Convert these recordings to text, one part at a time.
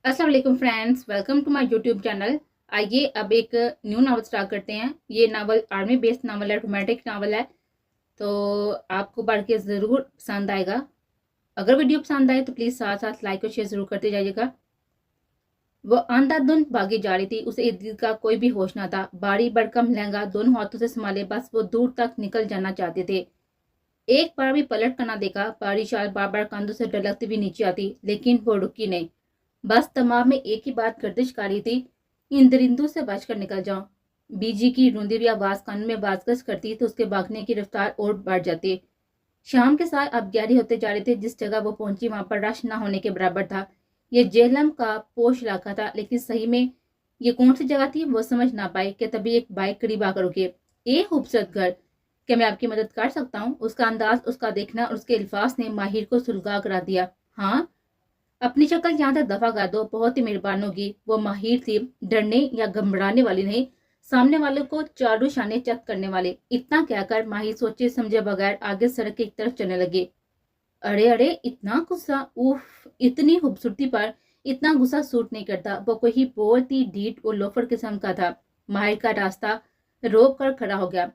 अस्सलाम वालेकुम friends, welcome to my YouTube channel. आइए अब एक न्यू नावल स्टार्ट करते हैं। ये नावल आर्मी बेस्ड नावल है, रोमांटिक नावल है, तो आपको पढ़ के ज़रूर पसंद आएगा। अगर वीडियो पसंद आए तो प्लीज़ साथ साथ लाइक और शेयर ज़रूर करते जाइएगा। वो अंधाधुंध भागी जा रही थी, उसे इर्द गिर्द का कोई भी होश ना था। बारी भड़कम लहंगा दोनों हाथों से संभाले बस वो दूर तक निकल जाना चाहते थे। एक बार भी पलट कर ना देखा। बारी शाल बार बार कंधों से ढलकती भी नीचे आती, लेकिन वो रुकी नहीं। बस दिमाग में एक ही बात गर्दिश कर रही थी, इन दरिंदों से बचकर निकल जाऊं। बीजी की रूंधी हुई आवाज कान में बाजगश करती तो उसके भागने की रफ्तार और बढ़ जाती। शाम के साथ अब गहरे होते जा रहे थे। जिस जगह वो पहुंची वहां पर रश न होने के बराबर था। ये जेहलम का पोश इलाका था, लेकिन सही में ये कौन सी जगह थी वो समझ ना पाई कि तभी एक बाइक करीब आकर रुके। ए खूबसूरत घर, क्या मैं आपकी मदद कर सकता हूँ? उसका अंदाज, उसका देखना और उसके अल्फाज ने माहिर को सुलगा करा दिया। हाँ, अपनी शक्ल यहाँ तक दफा कर दो, बहुत ही मेहरबान होगी। वो माहिर थी, डरने या घबराने वाली नहीं, सामने वाले को चारों शाने चक करने वाले। इतना कहकर माहिर सोचे समझे बगैर आगे सड़क की तरफ चलने लगे। अरे अरे, इतना गुस्सा! उफ, इतनी खूबसूरती पर इतना गुस्सा सूट नहीं करता। वो कोई बहुत ही ढीठ और लोफर किस्म का था। माहिर का रास्ता रोक कर खड़ा हो गया।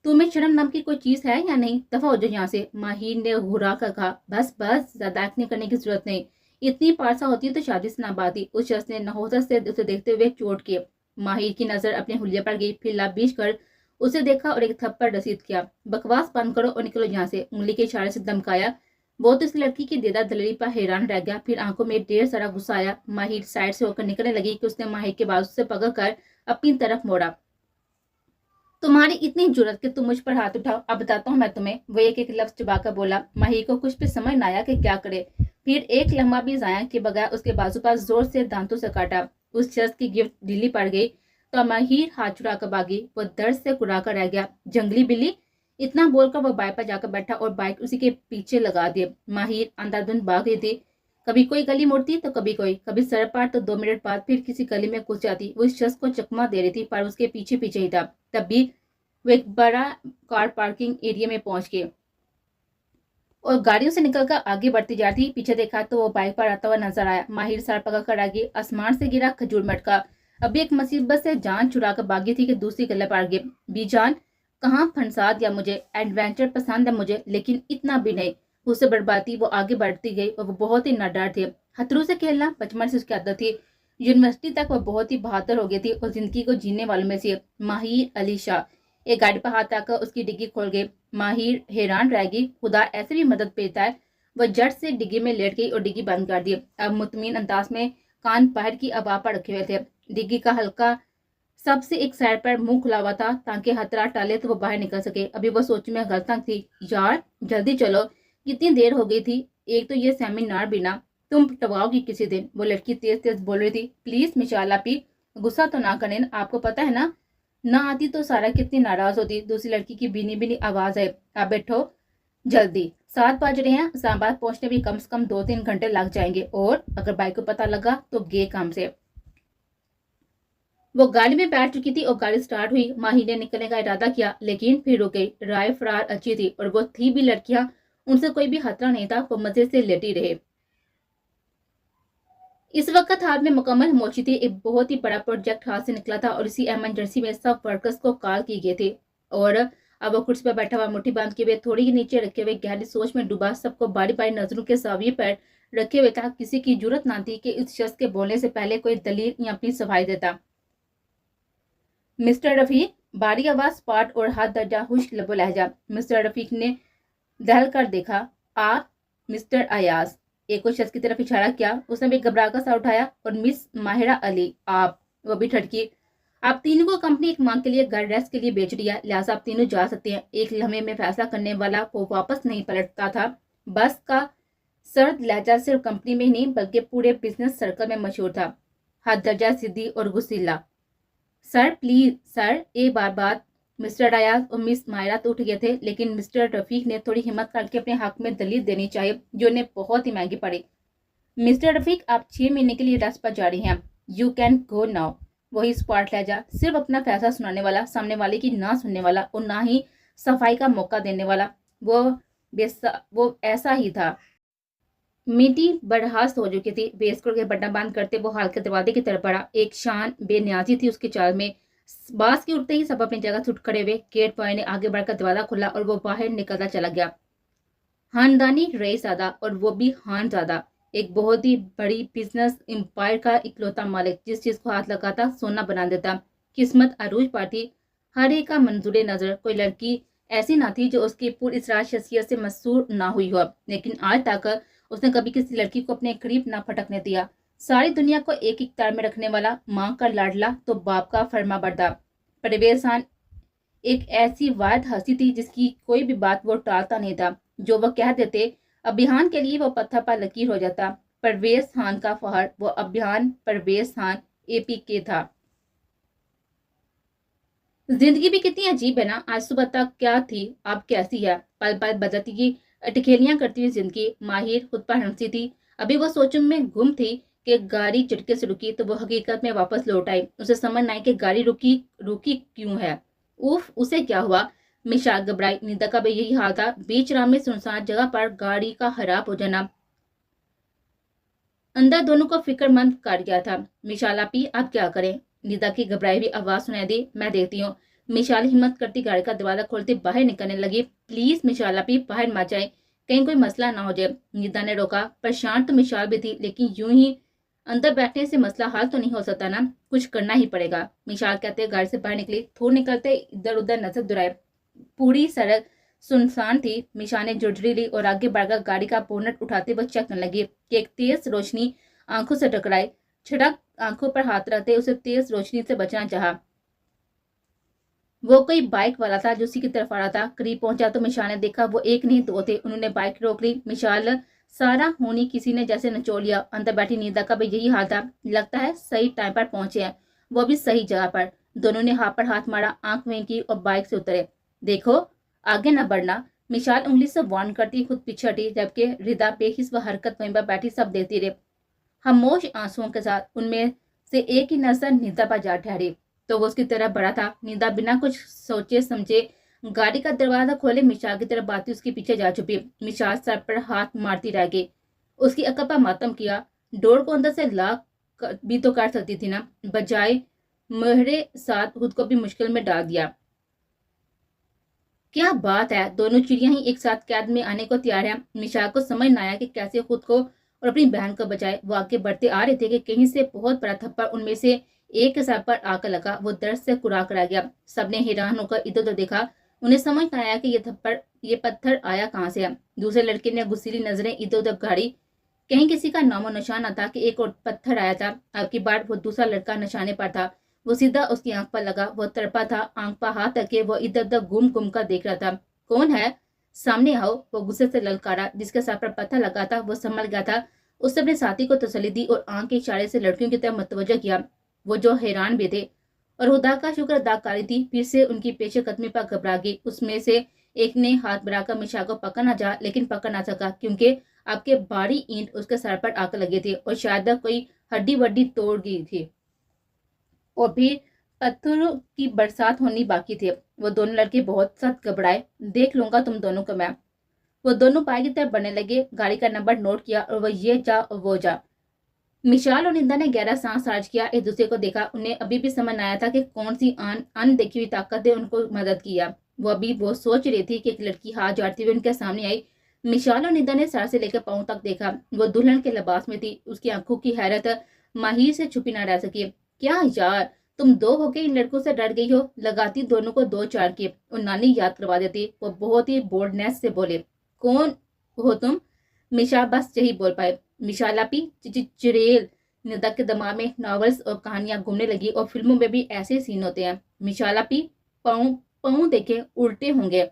तुम्हें शर्म नाम की कोई चीज है या नहीं? दफा हो जाओ यहाँ से, माहिर ने घुरा कर कहा। बस बस, ज्यादा एक्टिंग करने की जरूरत नहीं। इतनी पारसा होती है तो शादी से ना बात ही। उस शख्स ने नहोसत से उसे देखते हुए चोट किए। माहिर की नजर अपने हुलिया पर गई, फिर लाबीज कर उसे देखा और एक थप्पड़ रसीद किया। बकवास बंद करो और निकलो यहाँ से, उंगली के इशारे से धमकाया। वो तो इस लड़की की देदा दलेरी पर हैरान रह गया, फिर आंखों में ढेर सारा गुस्सा आया। माहिर साइड से होकर निकलने लगी कि उसने माहिर के बाजू से पकड़कर अपनी तरफ मोड़ा। तुम्हारी इतनी जुर्रत कि तुम मुझ पर हाथ उठाओ, अब बताता हूँ मैं तुम्हें। वो एक एक लफ्ज चबाकर बोला। माही को कुछ भी समझ न आया कि क्या करे। फिर एक लम्हा भी जाया के बगैर उसके बाजू पर जोर से दांतों से काटा। उस शख्स की गिफ्ट ढीली पड़ गई तो माहिर हाथ चुरा कर भागी। वो दर्द से कुड़ा कर रह गया। जंगली बिल्ली! इतना बोलकर वो बाइक पर जाकर बैठा और बाइक उसी के पीछे लगा दिए। माहिर अंधाधुंध भाग रही थी। कभी कोई गली मुड़ती तो कभी कोई, कभी सड़क पार तो 2 मिनट बाद फिर किसी गली में घुस जाती। वो इस शख्स को चकमा दे रही थी पर उसके पीछे पीछे ही था। तब भी वो एक बड़ा कार पार्किंग एरिया में पहुंच गए और गाड़ियों से निकलकर आगे बढ़ती जा रही। पीछे देखा तो वो बाइक पर आता हुआ नजर आया। माहिर सर पकड़ कर आगे। आसमान से गिरा खजूर मटका। अभी एक मुसीबत से जान छुड़ा कर भागी थी कि दूसरी गले पर गए। बीजान, कहाँ फंसा दिया मुझे। एडवेंचर पसंद है मुझे, लेकिन इतना भी नहीं। उससे बर्बादी वो आगे बढ़ती गई और वो बहुत ही नडर थे। खतरों से खेलना बचपन से उसकी आदत थी। यूनिवर्सिटी तक वो बहुत ही बहादुर हो गई थी और जिंदगी को जीने वालों में से माहिर अली शाह। एक गाड़ी पर हाथ आकर उसकी डिग्गी खोल गई। माहिर हैरान रह गई, खुदा ऐसे भी मदद पेता है। वह झट से डिग्गी में लेट गई और डिग्गी बंद कर दी। अब मुतमीन अंदाज में कान बाहर की हवा पर रखे हुए थे। डिग्गी का हल्का सबसे एक साइड पर मुंह खुला हुआ था ताकि खतरा टाले तो वो बाहर निकल सके। अभी वो सोच में गलत थी। यार जल्दी चलो, कितनी देर हो गई थी। एक तो ये सेमिनार भी ना, तुम टवाओगी किसी दिन। वो लड़की तेज तेज बोल रही थी। प्लीज मिशाल आपी, गुस्सा तो ना करें, आपको पता है ना आती तो सारा कितनी नाराज होती। दूसरी लड़की की बीनी बीनी आवाज है। अब बैठो जल्दी, 7 बज रहे हैं। इस्लामाबाद पहुंचने भी कम से कम 2-3 घंटे लग जाएंगे, और अगर बाइक को पता लगा तो गे काम से। वो गाड़ी में बैठ चुकी थी और गाड़ी स्टार्ट हुई। माही ने निकलने का इरादा किया, लेकिन फिर रुक गई। राय फरार अच्छी थी और वो थी भी लड़कियां, उनसे कोई भी खतरा नहीं था। वो मजे से लेटी रहे। इस वक्त हाथ में मुकम्मल मोची थी। एक बहुत ही बड़ा प्रोजेक्ट हाथ से निकला था और इसी एमरजेंसी में सब वर्कर्स को कॉल किए गए थे। और अब वो कुर्सी पर बैठा हुआ, मुट्ठी बांध के हुए, थोड़ी ही नीचे रखे हुए, गहरी सोच में डूबा, सबको बारी बारी नजरों के साविये पर रखे हुए था। किसी की जरूरत ना थी कि इस शख्स के बोलने से पहले कोई दलील या अपनी सफाई देता। मिस्टर रफीक, बारी आवाज, स्पॉट और हाथ दर्जा, खुश्क लबो लहजा। मिस्टर रफीक ने दहल कर देखा। आप मिस्टर अयाज, एक और शख्स की तरफ इशारा किया। उसने भी घबरा कर सा उठाया। और मिस माहिरा अली, आप? वो भी ठटकी। आप तीनों को कंपनी एक मांग के लिए घर रेस्ट के लिए बेच रही है, लिहाजा आप तीनों जा सकते हैं। एक लम्हे में फैसला करने वाला वो वापस नहीं पलटता था। बस का सर्द लहजा सिर्फ कंपनी में ही नहीं बल्कि पूरे बिजनेस सर्कल में मशहूर था। हद दर्जा सिद्धि और गुस्सीला। सर प्लीज सर, एक बार बात। मिस्टर अयाज और मिस मायरा तो उठ गए थे, लेकिन मिस्टर रफीक ने थोड़ी हिम्मत करके अपने हक में दलील देनी चाहिए जो उन्हें बहुत ही महंगी पड़ी। मिस्टर रफीक, आप 6 महीने के लिए रेस्ट पर जा रही हैं। You can go now. वही स्पॉट लहजा, सिर्फ अपना फैसला सुनाने वाला, सामने वाले की ना सुनने वाला और ना ही सफाई का मौका देने वाला। वो ऐसा ही था। मिट्टी बर्खास्त हो चुकी थी। बेस्कोर के बटन बंद करते वो हाल के दरवाजे की तरफ बढ़ा। एक शान बेनियाजी थी उसकी चाल में। बास के उठते ही सब अपनी जगह से उठ खड़े हुए। गेट बॉय ने आगे बढ़कर दरवाजा खोला और वो बाहर निकलता चला गया। खानदानी रईसज़ादा, और वो भी खानज़ादा, एक बहुत ही बड़ी बिजनेस एम्पायर का इकलौता मालिक, जिस चीज को हाथ लगाता सोना बना देता। किस्मत अरूज पर थी। हर एक का मंजूर नजर कोई लड़की ऐसी ना थी जो उसकी पुरअसरार शख्सियत से मसूर ना हुई हो, लेकिन आज तक उसने कभी किसी लड़की को अपने करीब ना फटकने दिया। सारी दुनिया को एक तार में रखने वाला, माँ का लाडला तो बाप का फर्मा बरदार। परवेज खान एक ऐसी वायद हस्ती थी जिसकी कोई भी बात वो टालता नहीं था। जो वो कह देते अभियान के लिए वो पत्थर पर लकीर हो जाता। परवेज खान का फहर, वो अभियान परवेज खान एपी के था। जिंदगी भी कितनी अजीब है ना। आज सुबह तक क्या थी, अब कैसी है। पल पल बदलती की अटखेलियां करती हुई जिंदगी। माहिर खुद पर हंसी थी। अभी वो सोचों में गुम थी कि गाड़ी झटके से रुकी तो वो हकीकत में वापस लौट आई। उसे समझ न आई कि गाड़ी रुकी रुकी क्यों है। उफ, उसे क्या हुआ। मिशाल घबराई। निदा का भी यही हाल था। बीच राह में सुनसान जगह पर गाड़ी का खराब हो जाना अंदर दोनों को फिक्रमंद कर गया था। मिशाल आपी, अब क्या करें। निदा की घबराई हुई आवाज सुनाई दी। मैं देखती हूँ। मिशाल हिम्मत करती गाड़ी का दरवाजा खोलती बाहर निकलने लगी। प्लीज मिशाल आपी, बाहर मत जाए, कहीं कोई मसला ना हो जाए। निदा ने रोका। परेशान तो मिशाल भी थी, लेकिन यूं ही अंदर बैठने से मसला हल तो नहीं हो सकता ना, कुछ करना ही पड़ेगा। मिशाल कहते गाड़ी से बाहर निकली। थोड़ा निकलते इधर उधर नजर दुराए। पूरी सड़क सुनसान थी। मिशा ने जुडरी ली और आगे बढ़कर गाड़ी का बोनट उठाते हुए चेक करने लगी कि एक तेज रोशनी आंखों से टकराई। छिड़क आंखों पर हाथ रखते उसे तेज रोशनी से बचना चाहा। वो कोई बाइक वाला था जो उसी की तरफ आ रहा था। करीब पहुंचा तो मिशाल ने देखा वो एक नहीं दो थे। उन्होंने बाइक रोक ली। मिशाल सारा होनी किसी ने जैसे नचोड़ लिया। अंदर बैठी निदा का भी यही हाल था। लगता है सही टाइम पर पहुंचे हैं, वो भी सही जगह पर। दोनों ने हाथ पर हाथ मारा, आंख वें की और बाइक से उतरे। देखो आगे न बढ़ना, मिशाल उंगली से वार्न करती खुद पीछे हटी, जबकि रिदा बेहिस व हरकत वहीं पर बैठी सब देखती रही। खामोश आंसुओं के साथ उनमें से एक ही नजर निदा पर जा ठहरी तो वो उसकी तरफ बढ़ा था। निदा बिना कुछ सोचे समझे गाड़ी का दरवाजा खोले मिशाल की तरफ आती उसके पीछे जा छुपी। मिशाल सर पर हाथ मारती रह गई। उसकी अकल पर मातम किया। डोर को अंदर से लाक भी तो कर सकती थी ना, बजाय मेरे साथ खुद को भी मुश्किल में डाल दिया। क्या बात है, दोनों चिड़िया ही एक साथ कैद में आने को तैयार है। मिशाल को समझ न आया कि कैसे खुद को और अपनी बहन को बचाए। वो आगे बढ़ते आ रहे थे कि कहीं से बहुत बड़ा थप्पड़ उनमें से एक के सर पर आकर लगा। वो दर्द से कुराक रह गया। सबने हैरान होकर इधर उधर देखा। उन्हें समझ न आया कि ये पत्थर आया कहाँ से है। दूसरे लड़के ने गुस्सीली नजरें इधर उधर गाड़ी। कहीं किसी का नामो निशान न था कि एक और पत्थर आया था। अब की बार वो दूसरा लड़का निशाने पर था। वो सीधा उसकी आंख पर लगा। वो तड़पा था, आंख पर हाथ रखे वो इधर उधर घूम घूम कर देख रहा था। कौन है, सामने आओ, वो गुस्से से ललकारा। जिसके सर पर पत्थर लगा था वो संभल गया था। उसने अपने साथी को तसल्ली दी और आंख के इशारे से लड़कियों की तरफ मुतवज्जो किया। वो जो हैरान भी थे और खुदा का शुक्र अदा कर रही थी, फिर से उनकी पेशे कदमी पर घबरा गई। उसमें से एक ने हाथ बढ़ाकर मिशा को पकड़ना चाहा, लेकिन पकड़ ना सका क्योंकि आपके भारी ईंट उसके सर पर आकर लगे थे और शायद कोई हड्डी वड्डी तोड़ गई थी और फिर पत्थरों की बरसात होनी बाकी थी। वो दोनों लड़के बहुत सख्त घबराए। देख लूंगा तुम दोनों को मैं। वो दोनों बाइक की तरफ बढ़ने लगे। गाड़ी का नंबर नोट किया और वो ये जा और वो जा। मिशाल और निंदा ने गहरा सांस राज किया, एक दूसरे को देखा। उन्हें अभी भी समझ आया था कि कौन सी अनदेखी हुई ताकत ने उनको मदद किया। वो अभी वो सोच रही थी कि एक लड़की हाथ जोड़ती हुई उनके सामने आई। मिशाल और निंदा ने सर से लेकर पांव तक देखा। वो दुल्हन के लिबास में थी। उसकी आंखों की हैरत माहिर से छुपी ना रह सकी। क्या यार, तुम दो होके इन लड़कों से डर गई हो। लगाती दोनों को दो चार के और नानी याद करवा देती। वो बहुत ही बोल्डनेस से बोले, कौन हो तुम। मिशा बस यही बोल पाए, मिशालापी चिरेल। निदा के दिमाग में नॉवेल्स और कहानियां घूमने लगी और फिल्मों में भी ऐसे सीन होते हैं। मिशालापी, पाँव पाँव देखे उल्टे होंगे।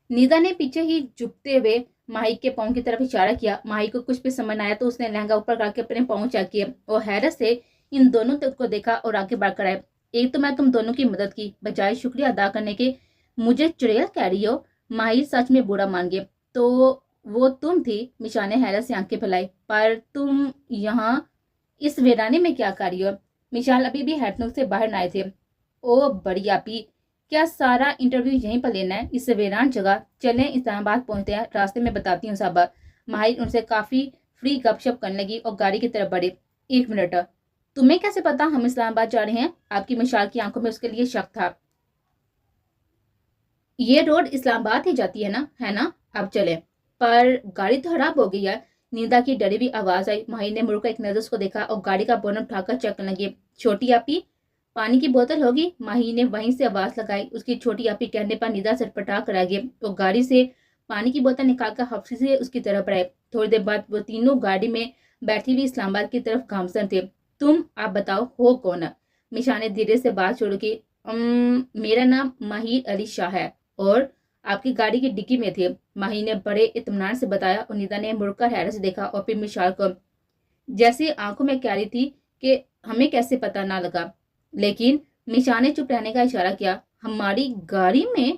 निदा ने पीछे ही झुकते हुए माही के पाँव की तरफ इशारा किया। माही को कुछ भी समझ आया तो उसने लहंगा ऊपर करके अपने पाँव चेक किए और हैरत से इन दोनों को देखा और आगे बढ़कर आए। एक तो मैं तुम दोनों की मदद की, बजाय शुक्रिया अदा करने के मुझे चुड़ैल कह रही हो। माही सच में बुरा मान गए। तो वो तुम थी। मिशा ने हैरत से आंखें फैलाई। पर तुम यहाँ इस वीराने में क्या कर रही हो। मिशाल अभी भी हैरतनुक से बाहर न आए थे। ओ बढ़िया पी, क्या सारा इंटरव्यू यहीं पर लेना है इस वीरान जगह। चलें इस्लामाबाद पहुंचते हैं, रास्ते में बताती हूँ सब। माहिर उनसे काफी फ्री गपशप करने लगी और गाड़ी की तरफ बढ़ी। 1 मिनट, तुम्हें कैसे पता हम इस्लामाबाद जा रहे हैं? आपकी मिसाल की आंखों में उसके लिए शक था। ये रोड इस्लामाबाद ही जाती है ना, है ना? अब चले। पर गाड़ी तो खराब हो गई है। निदा की डरी हुई आवाज आई। माही ने मुड़कर एक नजर उसको देखा और गाड़ी का बोनट उठाकर चेक करने लगी। छोटी आपी, पानी की बोतल होगी? माही ने वहीं से आवाज लगाई। उसकी छोटी आपी कहने पर निदा चटपटा कर आ गई और गाड़ी से पानी की बोतल निकालकर हफ्सी से उसकी तरफ बढ़ाए। थोड़ी देर बाद वो तीनों गाड़ी में बैठी हुई इस्लामाबाद की तरफ गामसन थे। तुम आप बताओ हो कौन? मिशा ने धीरे से बात छोड़ की। मेरा नाम माहिर अली शाह है और आपकी गाड़ी की डिक्की में थे, माही ने बड़े इत्मीनान से बताया। और निदा ने मुड़कर हैरत से देखा और फिर मिशाल को, जैसे आंखों में कह रही थी कि हमें कैसे पता ना लगा। लेकिन मिशा ने चुप रहने का इशारा किया। हमारी गाड़ी में?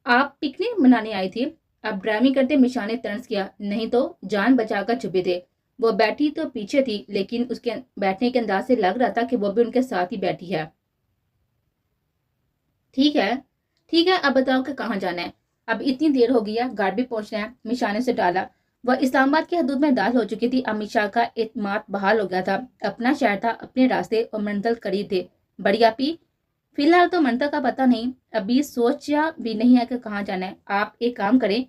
आप पिकनिक मनाने आई थी? अब ड्राइविंग करते मिशा ने तर्ज किया। नहीं तो जान बचाकर छुपे थे। वो बैठी तो पीछे थी, लेकिन उसके बैठने के अंदाज से लग रहा था कि वो भी उनके साथ ही बैठी है। ठीक है ठीक है, अब बताओ कि कहाँ जाना है? अब इतनी देर हो गई है, घर भी पहुंचना है, मिशा ने उसे डाला। वह इस्लामाबाद की हदूद में दाखिल हो चुकी थी। अब मिशा का एतमाद बहाल हो गया था। अपना शहर था, अपने रास्ते और मंजिल करीब थे। बड़ी आपी, फिलहाल तो मंजिल का पता नहीं, अभी सोचा भी नहीं है कि कहाँ जाना है। आप एक काम करें,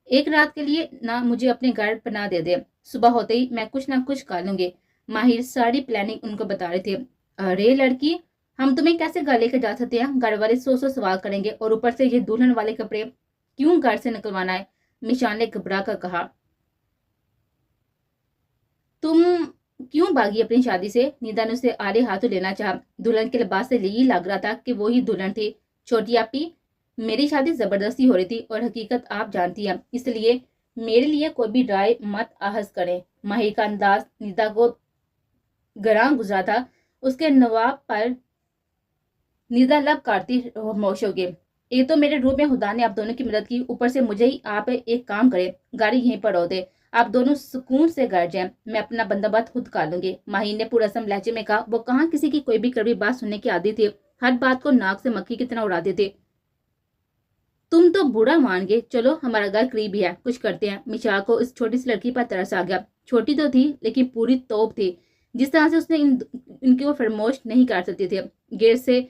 एक रात के लिए ना मुझे अपने घर पना दे दे, सुबह होते ही मैं कुछ ना कुछ कर लूंगी। माहिर सारी प्लानिंग उनको बता रहे थे। अरे लड़की, हम तुम्हें कैसे घर लेकर जा सकते हैं? घर वाले 100 सवाल करेंगे और ऊपर से ये दुल्हन वाले कपड़े क्यों घर से निकलवाना है? मिशान ने घबरा कर कहा। तुम क्यों भागी अपनी शादी से? निदा ने उसे आड़े हाथों लेना चाहा। दुल्हन के लिबास से यही लग रहा था कि वो ही दुल्हन थी। छोटी आपी, मेरी शादी जबरदस्ती हो रही थी और हकीकत आप जानती हैं, इसलिए मेरे लिए कोई भी राय मत आहज करें। माहिर का अंदाज निदा को गरां गुजरा था। उसके नवाब पर निदा लब काटती खामोश हो गई। एक तो मेरे रूप में खुदा ने आप दोनों की मदद की, ऊपर से मुझे ही आप एक काम करे, गाड़ी यहीं पर रो दे, आप दोनों सुकून से घर जाएं, मैं अपना बंदोबस्त खुद कर लूंगी। माही ने पुरस्म लहजे में कहा। वो कहाँ किसी की कोई भी कड़वी बात सुनने की आदी थे, हर बात को नाक से मक्खी की तरह उड़ा देते। तुम तो बुरा मान गए, चलो हमारा घर करीब ही है, कुछ करते हैं। मिशा को इस छोटी सी लड़की पर तरस आ गया। छोटी तो थी लेकिन पूरी तोप थी। जिस तरह से उसने इनकी वो फरमोश नहीं कर सकती थी। गेट से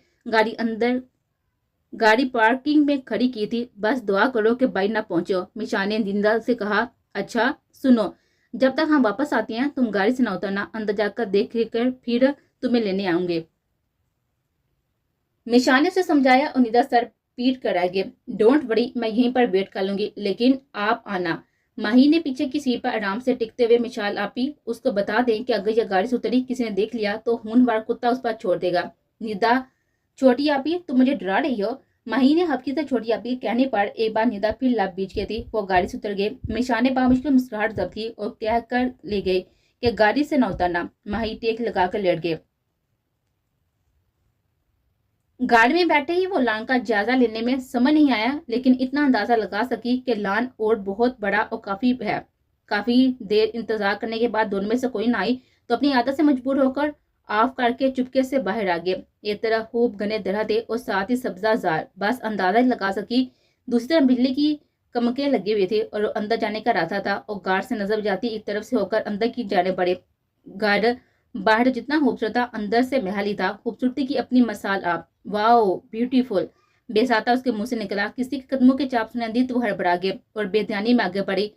गाड़ी पार्किंग में खड़ी की थी। बस दुआ करो कि भाई ना पहुंचो, मिशा ने निंदा से कहा। अच्छा सुनो, जब तक हम वापस आते हैं तुम गाड़ी से ना उतरना, अंदर जाकर देख कर फिर तुम्हें लेने आऊंगे। मिशा ने उसे समझाया और निदा सर पीट कर आ गए। डोंट वरी, मैं यहीं पर वेट कर लूंगी, लेकिन आप आना। माही ने पीछे की सीट पर आराम से टिकते हुए मिशाल आपी, उसको बता दें कि अगर यह गाड़ी से उतरी किसी ने देख लिया तो खूनवार कुत्ता उस पर छोड़ देगा। निदा, छोटी आपी तुम मुझे डरा रही हो? माही ने हफ्की से छोटी आपी के कहने पर एक बार निदा फिर लब बीच गई थी। वो गाड़ी से उतर गए। मिशा ने बामुश्किल मुस्कुराहट जब्त की और कह कर ले गए कि गाड़ी से न उतरना। माही टेक लगाकर लेट गए। गाड़ी में बैठे ही वो लान का जायजा लेने में समझ नहीं आया, लेकिन इतना अंदाजा लगा सकी कि लान और बहुत बड़ा और काफी है। काफी देर इंतजार करने के बाद दोनों में से कोई ना आई तो अपनी आदत से मजबूर होकर ऑफ करके चुपके से बाहर आ गए। एक तरफ खूब घने दरख्त थे और साथ ही सब्जाजार, बस अंदाजा ही लगा सकी। दूसरी तरफ बिजली की कमके लगे हुए थे और अंदर जाने का रास्ता था और गार्ड से नजर जाती एक तरफ से होकर अंदर की जाने पड़े। घर बाहर जितना खूबसूरत था, अंदर से महल ही था। खूबसूरती की अपनी मसाल आप, वाओ ब्यूटीफुल, बेसाता उसके मुंह से निकला। किसी के कदमों के चाप सुनाई दी तो वह हड़बड़ा गए और बेध्यानी में आगे बढ़ी।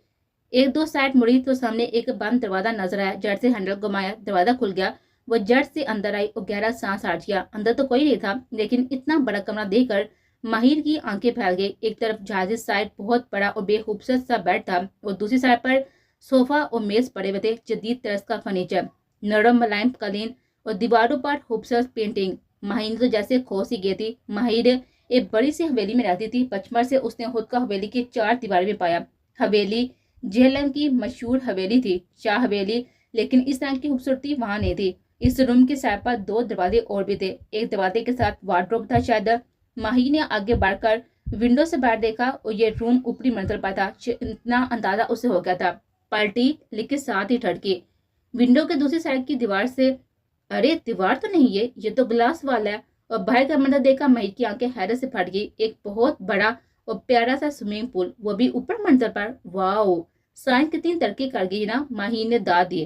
एक दो साइड मुड़ी तो सामने एक बंद दरवाजा नजर आया। जड़ से हैंडल घुमाया, दरवाजा खुल गया। वो जड़ से अंदर आई और गहरा सांस आट गया। अंदर तो कोई नहीं था, लेकिन इतना बड़ा कमरा देखकर माहिर की आंखें फैल गई। एक तरफ जहाजी साइड बहुत बड़ा और बेखूबसूरत सा बेड था और दूसरी साइड पर सोफा और मेज पड़े हुए थे। जदीद तरह का फर्नीचर, नरम मुलायम कालीन और दीवारों पर खूबसूरत पेंटिंग। माहिर तो जैसे खोस ही गई थी। माहिर एक बड़ी सी हवेली में रहती थी। बचपन से उसने खुद का हवेली की 4 दीवार में पाया। हवेली झेलम की मशहूर हवेली थी, शाह हवेली, लेकिन इस तरह की खूबसूरती वहां नहीं थी। इस रूम के साइड पर 2 दरवाजे और भी थे। एक दरवाजे के साथ वार्डरोब था शायद। माहिर ने आगे बढ़कर विंडो से बाहर देखा और ये रूम ऊपरी मंजिल पर था। इतना अंदाजा उसे हो गया था। पलटी लेकिन साथ ही ठड़की। विंडो के दूसरी साइड की दीवार से, अरे दीवार तो नहीं है, ये तो ग्लास वाला है। और बाहर का मंजर देखा माहिर की आंखें हैरत से फट गई। एक बहुत बड़ा और प्यारा सा स्विमिंग पूल, वो भी ऊपर मंजिल पर। वाओ, سائنس کتنی ترقی کر گئی نا، ماہی نے داد دی۔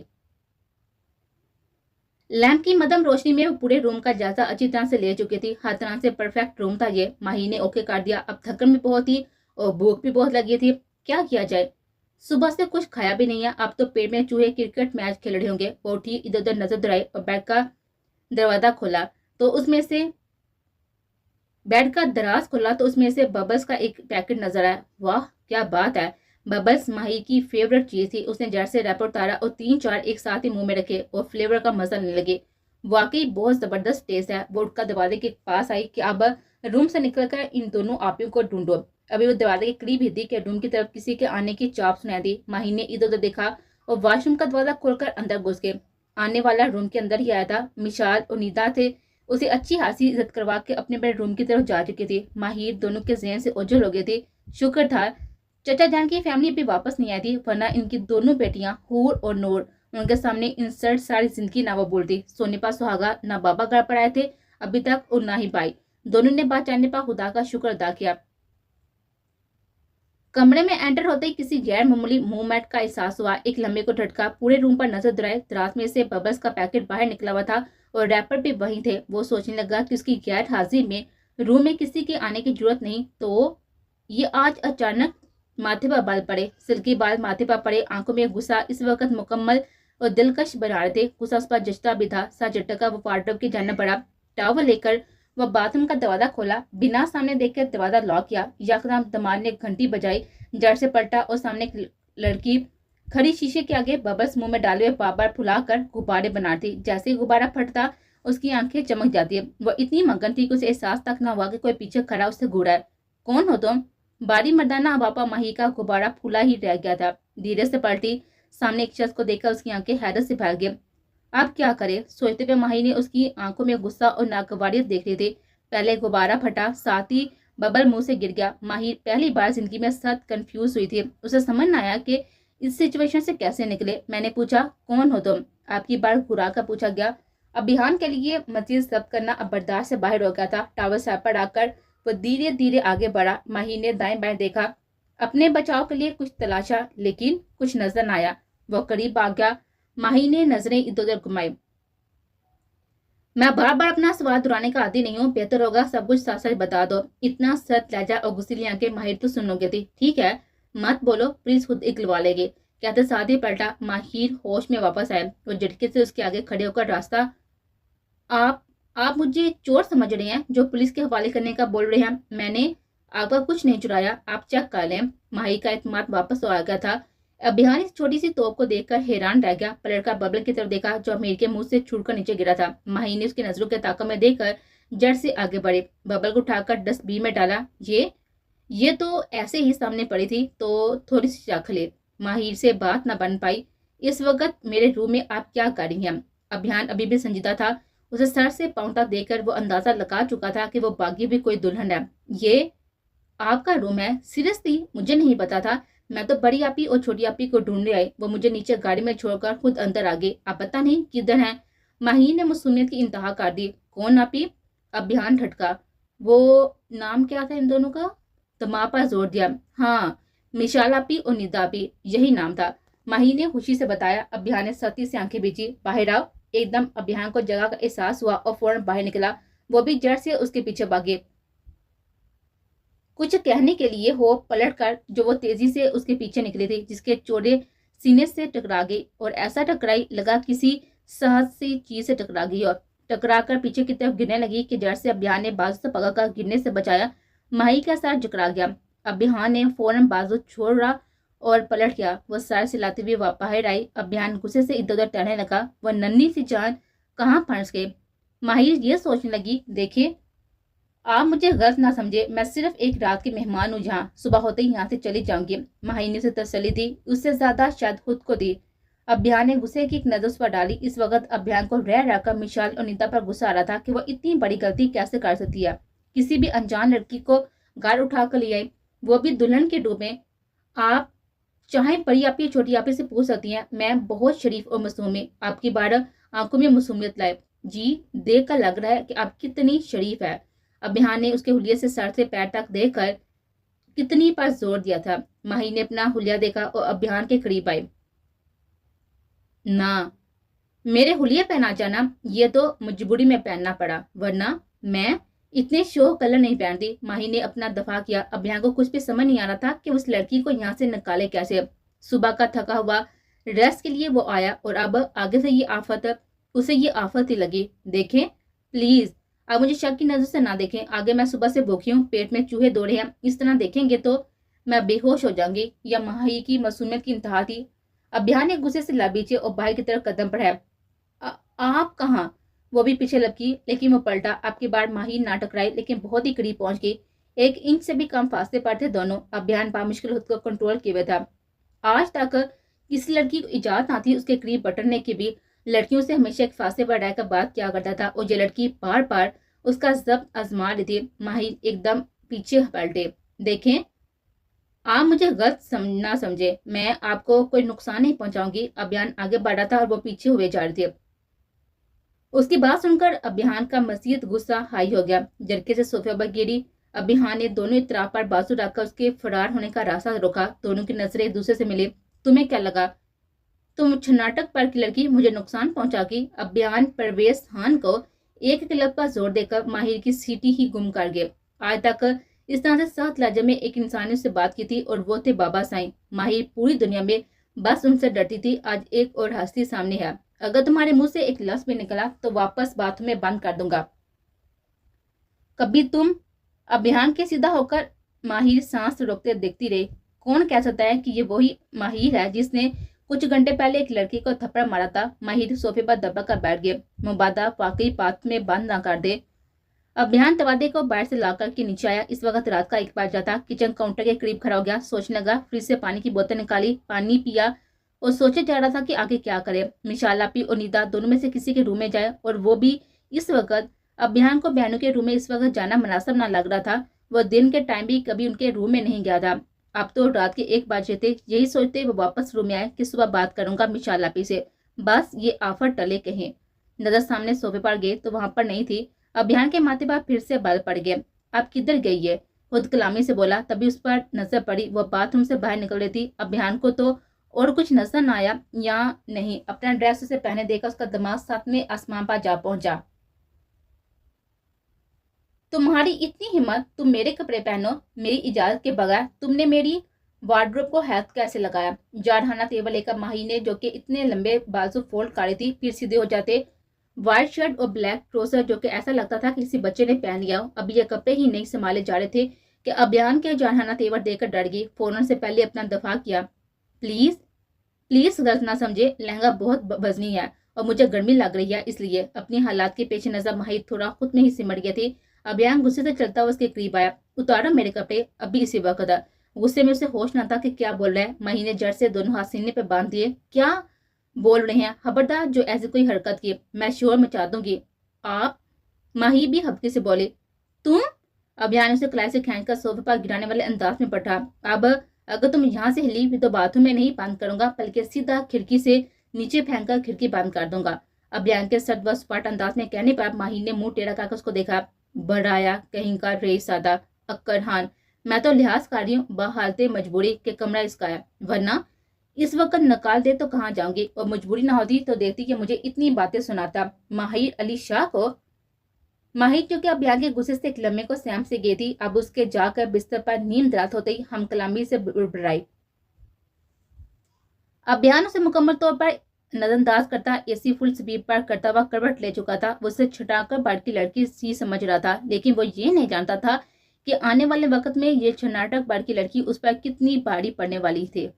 لیمپ کی مدم روشنی میں وہ پورے روم کا جائزہ اچھی طرح سے لے چکی تھی، ہر طرح سے پرفیکٹ روم تھا یہ۔ ماہی نے اوکے کر دیا۔ اب تھکن بھی بہت تھی اور بھوک بھی بہت لگی تھی، کیا کیا جائے؟ صبح سے کچھ کھایا بھی نہیں ہے، اب تو پیٹ میں چوہے کرکٹ میچ کھیل رہے ہوں گے۔ وہ اٹھی، ادھر ادھر نظر دوڑائی اور بیڈ کا دروازہ کھولا تو اس میں سے ببلز کا ایک پیکٹ نظر آیا۔ واہ کیا بات ہے! ببلز ماہی کی فیورٹ چیز تھی۔ اس نے جڑ سے ریپر اتارا اور 3-4 ایک ساتھ ہی منہ میں رکھے اور فلیور کا مزہ لینے لگے۔ واقعی بہت زبردست ٹیسٹ ہے۔ وہ اٹھ کر دروازے کے پاس آئی کہ اب روم سے نکل کر ان دونوں آپیوں کو ڈھونڈو۔ ابھی وہ دروازے کے قریب ہی تھی کہ روم کی طرف کسی کے آنے کی چاپ سنائی دی۔ ماہی نے ادھر ادھر دیکھا اور واش روم کا دروازہ کھول کر اندر گھس گئے۔ آنے والا روم کے اندر ہی آیا تھا۔ مشال اور نیدا تھے اسے اچھی خاصی عزت کروا کے اپنے بیڈ روم کی طرف جا چکی تھی۔ ماہر دونوں کے ذہن سے اوجھل ہو گئی تھی۔ شکر تھا چچا جان کی فیملی ابھی واپس نہیں آئی تھی، ورنہ ان کی دونوں بیٹیاں حور اور نور ان کے سامنے انسلٹ ساری زندگی نہ وہ بولتی۔ سونے پا سہاگا، نہ بابا گھر پر آئے تھے ابھی تک اور نہ ہی بھائی۔ دونوں نے بات جاننے پر خدا کا شکر ادا کیا۔ کمرے میں انٹر ہوتے ہی کسی غیر معمولی موومنٹ کا احساس ہوا۔ ایک لمبے کو جھٹکا، پورے روم پر نظر دوڑائے۔ دراز میں سے ببلز کا پیکٹ باہر نکلا ہوا تھا اور ریپر بھی وہیں تھے۔ وہ سوچنے لگا کہ اس کی غیر حاضری میں روم میں کسی کے آنے کی ضرورت نہیں، تو یہ آج اچانک ماتھے پر بال پڑے۔ سلکی بال ماتھے پر پڑے، آنکھوں میں غصہ اس وقت مکمل اور دلکش بنا رہے تھے۔ غصہ اس پر جچتا بھی تھا۔ سر جھٹکا وہ وارڈروب کی جانب بڑھا، ٹاول لے کر وہ باتھ روم کا دروازہ کھولا، بنا سامنے دیکھ کے دروازہ لاک کیا۔ یکدم دماغ نے گھنٹی بجائی، جڑ سے پلٹا اور سامنے ایک لڑکی کھڑی شیشے کے آگے ببلز منہ میں ڈالے ہوئے بار بار پھلا کر غبارے بنا رہی تھی۔ جیسے ہی غبارہ پھٹتا اس کی آنکھیں چمک جاتی۔ وہ اتنی مگن تھی کہ اسے احساس تک نہ ہوا کہ کوئی پیچھے کھڑا اس سے گھورا ہے۔ کون ہو تم؟ باری مردانہ باپا ماہی کا غبارہ پھولا ہی رہ گیا تھا۔ دھیرے سے پلٹی، سامنے ایک شخص کو دیکھ کر اس کی آنکھیں حیرت سے پھیل گئی۔ اب کیا کرے سوچتے ہوئے ماہی نے اس کی آنکھوں میں غصہ اور ناگواریت دیکھ لی تھی۔ پہلے غبارہ پھٹا، ساتھ ہی ببل منہ سے گر گیا۔ ماہی پہلی بار زندگی میں سخت کنفیوز ہوئی تھی۔ اسے سمجھ نہ آیا کہ اس سچویشن سے کیسے نکلے۔ میں نے پوچھا، کون ہو تم؟ آپ کی بات گھرا کر پوچھا گیا۔ ابھیان کے لیے مزید ضبط کرنا اب برداشت سے باہر ہو گیا تھا۔ ٹاور سر پر آ کر وہ دھیرے دھیرے آگے بڑھا۔ ماہی نے دائیں بائیں دیکھا، اپنے بچاؤ کے لیے کچھ تلاشا، لیکن کچھ نظر نہ آیا۔ وہ قریب آ گیا۔ ماہی نے نظریں ادھر ادھر گھمائی۔ میں بار بار اپنا سوال دہرانے کا عادی نہیں ہوں، بہتر ہوگا سب کچھ ساتھ ساتھ بتا دو۔ اتنا سخت لہجہ اور غصیلی آنکھیں ماہر تو سن لو گے تھی۔ ٹھیک ہے مت بولو، پولیس خود اگلوا لے گی۔ کہتے ساتھ ہی پلٹا۔ ماہر ہوش میں واپس آئے۔ وہ جھٹکے سے اس کے آگے کھڑے ہو کر راستہ، آپ مجھے چور سمجھ رہے ہیں جو پولیس کے حوالے کرنے کا بول رہے ہیں؟ میں نے آپ کا کچھ نہیں چرایا، آپ چیک کر لیں۔ ماہی کا اعتماد واپس آ گیا تھا۔ ابھیان اس چھوٹی سی توپ کو دیکھ کر حیران رہ گیا۔ پلٹ کر ببل کی طرف دیکھا جو امیر کے منہ سے چھوٹ کر نیچے گرا تھا۔ ماہی نے اس کی نظروں کے طاقت میں دیکھ کر جڑ سے آگے بڑھے، ببل کو اٹھا کر ڈسٹ بین میں ڈالا۔ یہ تو ایسے ہی سامنے پڑی تھی تو تھوڑی سی چکھ لے۔ ماہر سے بات نہ بن پائی۔ اس وقت میرے روم میں آپ کیا کر رہی ہیں؟ ابھیان ابھی بھی سنجیدہ تھا۔ اسے سر سے پاؤں تک دیکھ کر وہ اندازہ لگا چکا تھا کہ وہ باغی بھی کوئی دلہن ہے۔ یہ آپ کا روم ہے؟ سیریسلی مجھے نہیں پتا تھا۔ میں تو بڑی آپی اور چھوٹی آپی کو ڈھونڈنے آئی، وہ مجھے نیچے گاڑی میں چھوڑ کر خود اندر آ گئی۔ آپ پتہ نہیں کدھر ہیں؟ ماہی نے معصومیت کی انتہا کر دی۔ کون آپی؟ ابھیان جھٹکا۔ وہ نام کیا تھا ان دونوں کا؟ دماغ پر زور دیا۔ ہاں مشال آپی اور نیدا آپی، یہی نام تھا، ماہی نے خوشی سے بتایا۔ ابھیان نے سختی سے آنکھیں بیچی۔ باہر آؤ۔ ایک دم ابھیان کو جگہ کا احساس ہوا اور فوراً باہر نکلا۔ وہ بھی جڑ سے اس کے پیچھے بھاگے۔ کچھ کہنے کے لیے ہو پلٹ کر جو وہ تیزی سے اس کے پیچھے نکلی تھی، جس کے چوڑے سینے سے ٹکرا گئی اور ایسا ٹکرائی لگا کسی سہج سی چیز سے ٹکرا گئی اور ٹکرا کر پیچھے کی طرف گرنے لگی کہ جڑ سے ابھیان نے بازو سے پکڑ کر گرنے سے بچایا۔ ماہی کا سر جکڑا گیا۔ ابھیان نے فوراً بازو چھوڑا اور پلٹ گیا۔ وہ سر سلاتے ہوئے باہر آئی۔ ابھیان غصے سے ادھر ادھر ٹہلنے لگا۔ وہ ننھی سی جان کہاں پھنس گئے؟ ماہر یہ سوچنے لگی، دیکھیے آپ مجھے غلط نہ سمجھے، میں صرف ایک رات کی مہمان ہوں جہاں صبح ہوتے ہی یہاں سے چلی جاؤں گی۔ ماہی نے اسے تسلی دی، اس سے زیادہ شاید خود کو دی۔ ابھیان نے غصے کی ایک نظر اس پر ڈالی۔ اس وقت ابھیان کو رہ رہ کر مشال اور نیتا پر غصہ آ رہا تھا کہ وہ اتنی بڑی غلطی کیسے کر سکتی ہے، کسی بھی انجان لڑکی کو گھر اٹھا کر لے آئی، وہ بھی دلہن کے روپ میں۔ آپ چاہیں بڑی آپی چھوٹی آپی سے پوچھ سکتی ہیں، میں بہت شریف اور معصوم ہوں۔ آپ کی بار آنکھوں میں معصومیت لائے۔ جی دیکھ کر لگ رہا ہے کہ آپ کتنی شریف ہے۔ ابھیان نے اس کے حلیے سے سر سے پیر تک دیکھ کر कितनी बार जोर दिया था। माही ने अपना हुलिया देखा और अभियान के करीब आई। ना, मेरे हुलिया पहना जाना, ये तो मजबूरी में पहनना पड़ा, वरना मैं इतने शो कलर नहीं पहनती। माही ने अपना दफा किया। अभियान को कुछ भी समझ नहीं आ रहा था कि उस लड़की को यहाँ से निकाले कैसे। सुबह का थका हुआ रेस्ट के लिए वो आया और अब आगे से ये आफत, उसे ये आफत ही लगी। देखें प्लीज, आप मुझे शक की नजर से ना देखें। आगे मैं सुबह से भूखी हूँ, पेट में चूहे दौड़े हैं। इस तरह देखेंगे तो मैं बेहोश हो जाऊंगी। या माही की मासूमियत की इंतहा थी। अभियान ने गुस्से से लाबीचे और भाई की तरफ कदम बढ़ाया। आप कहाँ? वो भी पीछे लपकी, लेकिन वो पलटा। आपकी बार माही ना टकराई, लेकिन बहुत ही करीब पहुंच गई। 1 इंच से भी कम फासले पर थे दोनों। अभियान बामुश्किल खुद को कंट्रोल किए हुए था। आज तक किसी लड़की को इजाजत ना थी उसके करीब बटरने की भी। लड़कियों से हमेशा एक फासले पर रहकर बात किया करता था और ये लड़की बार बार उसका जब्त आजमा रही थी। माही एकदम पीछे पलटे। देखें, आप मुझे गलत ना समझे, मैं आपको कोई नुकसान नहीं पहुंचाऊंगी। अभियान आगे बढ़ा था और वो पीछे हुए जा रहे थे। उसकी बात सुनकर अभियान का मजीद गुस्सा हाई हो गया। झटके से सोफे पर गिरी। अभियान ने दोनों इतराफ पर बाजू रखकर उसके फरार होने का रास्ता रोका। दोनों की नजरें एक दूसरे से मिली। तुम्हें क्या लगा तुम नाटक पर की लड़की मुझे नुकसान पहुंचागी? अभियान परवेज खान को एक क्लब पर जोर देकर माहिर की सीटी ही गुम कर गए। आज तक इस तरह से सात लहजे में एक इंसान से बात की थी और वो थे बाबा साईं। माहिर पूरी दुनिया में बस उनसे डरती थी। आज एक और हस्ती सामने है। अगर तुम्हारे मुंह से एक लफ्ज भी निकला तो वापस बातों में बंद कर दूंगा। कभी तुम? अभियान के सीधा होकर माहिर सांस रोकते देखती रही। कौन कह सकता है कि ये वही माहिर है जिसने कुछ घंटे पहले एक लड़की को थप्पड़ मारा था? माहिर सोफे पर दबा कर बैठ गए। मुबादा वाकई बात में बंद ना कर दे। अभियान तवादे को बाहर से ला करके नीचे आया। इस वक्त रात का 1 बज जाता। किचन काउंटर के करीब खड़ा हो गया। सोचने लगा। फ्रिज से पानी की बोतल निकाली, पानी पिया और सोचे जा रहा था कि आगे क्या करे। मिशाल आपी और निदा दोनों में से किसी के रूम में जाए, और वो भी इस वक्त। अभियान को बहनों के रूम में इस वक्त जाना मुनासिब ना लग रहा था। वह दिन के टाइम भी कभी उनके रूम में नहीं गया था। अब तो रात के 1 बजे थे। यही सोचते वो वापस रूम में आए कि सुबह बात करूंगा मिशाल आपी से, बस ये आफत टले कहीं। नजर सामने सोफे पर गए तो वहां पर नहीं थी। अभियान के माथे पर फिर से बल पड़ गए। अब किधर गई है? खुद कलामी से बोला। तभी उस पर नजर पड़ी। वो बाथरूम से बाहर निकल रही थी। अभियान को तो और कुछ नजर न आया या नहीं। अपना ड्रेस उसे पहने देखकर उसका दिमाग साथ में आसमान पर जा पहुंचा। तुम्हारी इतनी हिम्मत, तुम मेरे कपड़े पहनो मेरी इजाजत के बगैर? तुमने मेरी वार्डरोब को हाथ कैसे लगाया? जारहाना तेवर लेकर माही ने, जो कि इतने लंबे बाजू फोल्ड काटे थी, फिर सीधे हो जाते। व्हाइट शर्ट और ब्लैक ट्राउजर जो कि ऐसा लगता था कि किसी बच्चे ने पहन लिया हो। अभी ये कपड़े ही नहीं संभाले जा रहे थे कि अभियान के जारहाना तेवर देखकर डर गई। फौरन से पहले अपना दफा किया। प्लीज प्लीज गलत ना समझे, लहंगा बहुत वजनी है और मुझे गर्मी लग रही है, इसलिए। अपनी हालात के पेश नजर माहिर थोड़ा खुद में ही सिमट गए थे। अभियान गुस्से से चलता हुआ उसके करीब आया। उतारो मेरे कपड़े अभी इसी वक्त। गुस्से में उसे होश न था कि क्या बोल रहा है। माही ने जड़ से दोनों हाथ सीने पे बांध दिए। क्या बोल रहे हैं? खबरदार जो ऐसी कोई हरकत की, मैं शोर मचा दूंगी। आप? माही भी हल्के से बोले। तुम? अभियान उसे कलाई से खींचकर सोफे पर गिराने वाले अंदाज में पटा। अब अगर तुम यहाँ से हिली तो बाथरूम में नहीं बंद करूंगा, बल्कि सीधा खिड़की से नीचे फेंककर खिड़की बंद कर दूंगा। अभियान के सट व स्पष्ट अंदाज में कहने पर माही ने मुंह टेढ़ा करके उसको देखा। बढ़ाया कहीं का रेस सादा अक्करहान, मैं तो लिहाज कर रही हूँ बहालते मजबूरी के कमरा इसका है, वरना इस वक्त नकाल दे तो कहाँ जाऊंगी। और मजबूरी ना होती तो देखती कि मुझे इतनी बातें सुनाता। माहिर अली शाह को। माहिर क्योंकि अभियान के गुस्से से एक लम्हे को सैम से गई थी। अब उसके जाकर बिस्तर पर नींद रात होते ही हम कलामी से बुड़बुड़ाई। अभियान उसे मुकम्मल तौर पर नजरअंदाज करता, एसी फुल स्पीड पर करता हुआ करवट ले चुका था। वो उसे छुटाकर बाढ़ की लड़की सी समझ रहा था, लेकिन वो ये नहीं जानता था कि आने वाले वक्त में ये छनाटक बाढ़ की लड़की उस पर कितनी भारी पड़ने वाली थी।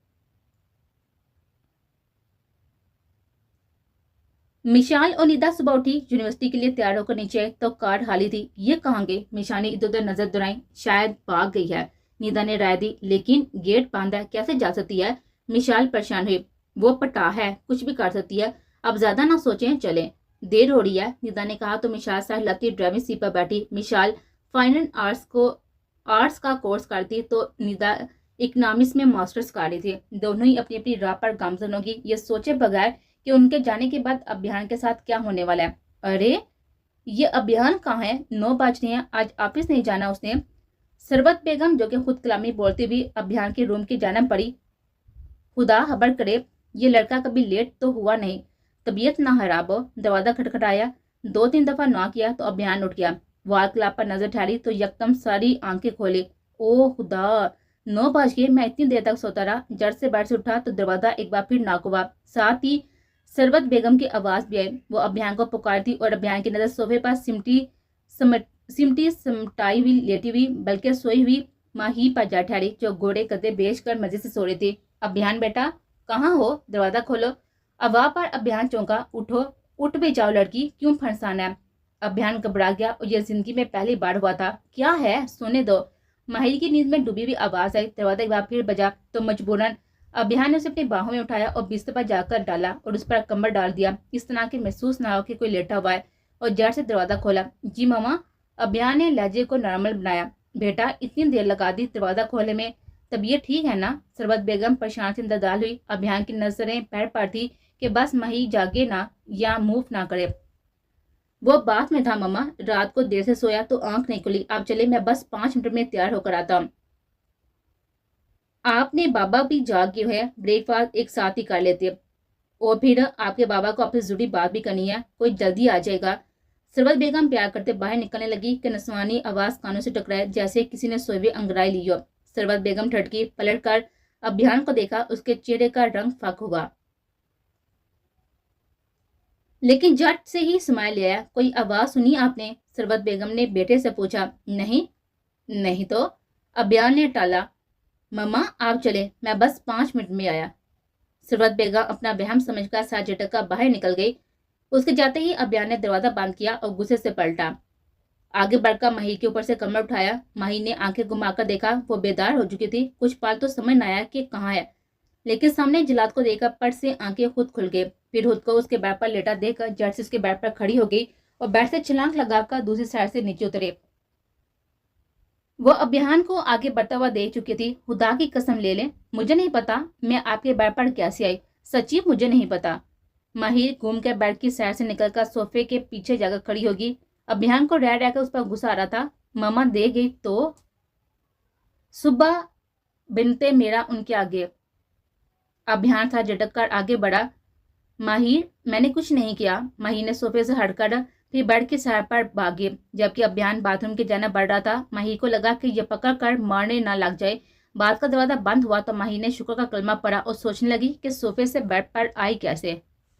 मिशाल और निदा सुबह उठी, यूनिवर्सिटी के लिए तैयार होकर नीचे तो कार खाली थी। ये कहाँ गई? मिशाल ने इधर उधर नजर दौड़ाई। शायद भाग गई है, निदा ने राय दी। लेकिन गेट बंद है, कैसे जा सकती है? मिशाल परेशान हुई। वो पटा है, कुछ भी कर सकती है। अब ज्यादा ना सोचें, चलें, देर हो रही है, निदा ने कहा। तो मिशाल साथ लती ड्राइविंग सीट पर बैठी। मिशाल फाइन आर्ट्स का कोर्स करती तो निदा इकोनॉमिक्स में मास्टर्स कर रही थी। दोनों ही अपनी अपनी राह पर गामजन होगी, ये सोचे बगैर कि उनके जाने के बाद अभियान के साथ क्या होने वाला है। अरे ये अभियान कहाँ है? 9 बज रहे हैं, आज ऑफिस नहीं जाना उसने? सरबत बेगम जो कि खुद कलामी बोलती हुई अभियान के रूम की जानब पड़ी। खुदा खबर करे ये लड़का कभी लेट तो हुआ नहीं, तबीयत ना खराब हो। दरवाजा खटखटाया, 2-3 दफा नॉक किया तो अभियान उठ गया। वाल क्लाब पर नजर डाली तो यकदम सारी आंखें खोली। ओ खुदा, 9 बज गए। मैं इतनी देर तक सोता रहा। जट से बेड से उठा तो दरवाजा एक बार फिर नॉक हुआ। साथ ही सरबत बेगम की आवाज भी आई। वो अभियान को पुकारती और अभियान की नजर सोफे पर सिमटी समटाई हुई लेटी हुई बल्कि सोई हुई माही पर जा ठहरी, जो घोड़े गद्दे बेच कर मजे से सो रही थी। अभियान बेटा कहाँ हो, दरवाजा खोलो। आवाज पर अभियान चौंका। उठो, उठ भी जाओ लड़की, क्यों फरसाना है। अभियान घबरा गया और यह जिंदगी में पहली बार हुआ था। क्या है, सोने दो। माहिर की नींद में डूबी हुई आवाज आई। दरवाजा एक बार फिर बजा तो मजबूरन अभियान ने उसे अपनी बाहों में उठाया और बिस्तर पर जाकर डाला और उस पर कमर डाल दिया, इस तरह के महसूस ना हो कि कोई लेटा हुआ है, और जड़ से दरवाजा खोला। जी मामा। अभियान ने लहजे को नॉर्मल बनाया। बेटा इतनी देर लगा दी दरवाजा खोलने में, तबीयत ठीक है ना। सरबत बेगम परेशान से इंतजार हुई। अभियान की नजरें पैर पर थी कि बस माही जागे ना या मूव ना करे। वो बात में था मामा, रात को देर से सोया तो आंख नहीं खुली। आप चले, मैं बस 5 मिनट में तैयार होकर आता हूँ। आपने बाबा भी जाग गए हैं, ब्रेकफास्ट एक साथ ही कर लेते, और फिर आपके बाबा को आपसे जरूरी बात भी करनी है, कोई जल्दी आ जाएगा। सरबत बेगम प्यार करते बाहर निकलने लगी कि नसवानी आवाज कानों से टकराए, जैसे किसी ने सोए हुए अंगड़ाई ली हो। सरबत बेगम ठटकी, पलट कर अभियान को देखा। उसके चेहरे का रंग फक हुआ, लेकिन झट से ही स्माइल ले आया। कोई आवाज सुनी आपने? सरबत बेगम ने बेटे से पूछा। नहीं। नहीं तो? अभियान ने टाला। मम्मा आप चले, मैं बस 5 मिनट में आया। सरबत बेगम अपना वहम समझकर साथ झटक बाहर निकल गई। उसके जाते ही अभियान ने दरवाजा बंद किया और गुस्से से पलटा। आगे बढ़कर माही के ऊपर से कमर उठाया। माही ने आंखें घुमाकर देखा, वो बेदार हो चुकी थी। कुछ पल तो समझ न आया कि कहाँ है, लेकिन सामने जिलाद को देखकर पट से आंखें खुद खुल गई। फिर खुद को उसके बेड पर लेटा देखकर जट से उसके बेड पर खड़ी हो गई और बेड से छलांग लगाकर दूसरी साइड से नीचे उतरे। वो अभियान को आगे बढ़ता हुआ देख चुकी थी। खुदा की कसम ले ले, मुझे नहीं पता मैं आपके बेड पर कैसे आई, सच्ची मुझे नहीं पता। माहिर घूम कर बेड की साइड से निकलकर सोफे के पीछे जाकर खड़ी होगी। अभियान को रह रहकर उस पर गुस्सा आ रहा था। मामा दे गई तो? सुबह बिनते मेरा उनके आगे। अभियान था झटक कर आगे बढ़ा। माहिर मैंने कुछ नहीं किया। माहिर ने सोफे से हटकर फिर बेड की साइड पर भागे, जबकि अभियान बाथरूम की जाना बढ़ रहा था। माहिर को लगा कि यह पकड़ कर मारने ना लग जाए। बात का दरवाजा बंद हुआ तो माहिर ने शुक्र का कलमा पढ़ा और सोचने लगी कि सोफे से बेड पर आई कैसे।